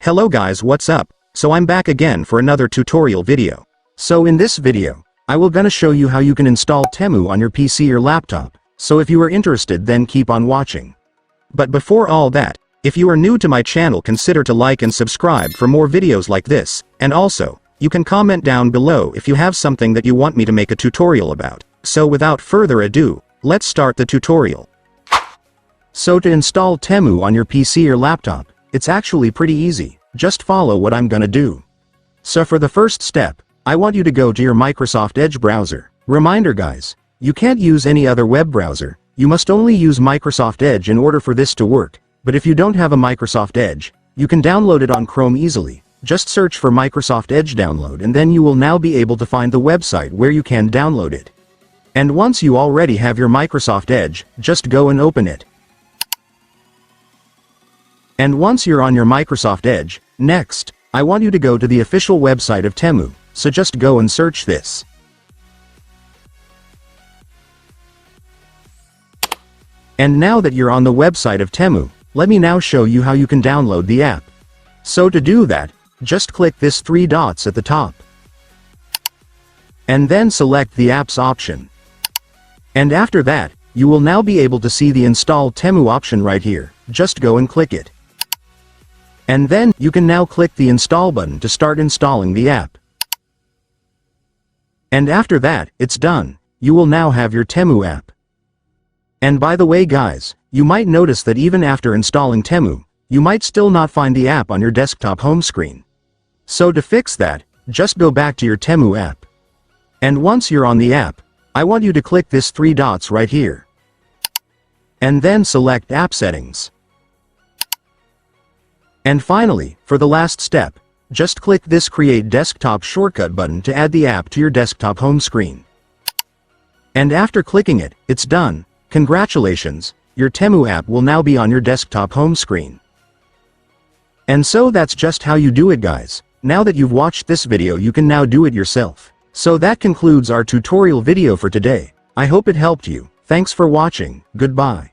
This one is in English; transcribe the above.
Hello guys, what's up? So I'm back again for another tutorial video. So in this video, I will gonna show you how you can install Temu on your PC or laptop. So if you are interested, then keep on watching. But before all that, if you are new to my channel, consider to like and subscribe for more videos like this, and also, you can comment down below if you have something that you want me to make a tutorial about. So without further ado, let's start the tutorial. So to install Temu on your PC or laptop, it's actually pretty easy. Just follow what I'm gonna do. So for the first step, I want you to go to your Microsoft Edge browser. Reminder guys, you can't use any other web browser, you must only use Microsoft Edge in order for this to work. But if you don't have a Microsoft Edge, you can download it on Chrome easily. Just search for Microsoft Edge download and then you will now be able to find the website where you can download it. And once you already have your Microsoft Edge, just go and open it. And once you're on your Microsoft Edge, next, I want you to go to the official website of Temu, so just go and search this. And now that you're on the website of Temu, let me now show you how you can download the app. So to do that, just click this 3 dots at the top. And then select the apps option. And after that, you will now be able to see the install Temu option right here. Just go and click it. And then, you can now click the install button to start installing the app. And after that, it's done. You will now have your Temu app. And by the way guys, you might notice that even after installing Temu, you might still not find the app on your desktop home screen. So to fix that, just go back to your Temu app. And once you're on the app, I want you to click this 3 dots right here. And then select App Settings. And finally, for the last step, just click this Create Desktop Shortcut button to add the app to your desktop home screen. And after clicking it, it's done. Congratulations, your Temu app will now be on your desktop home screen. And so that's just how you do it guys. Now that you've watched this video, you can now do it yourself. So that concludes our tutorial video for today. I hope it helped you. Thanks for watching. Goodbye.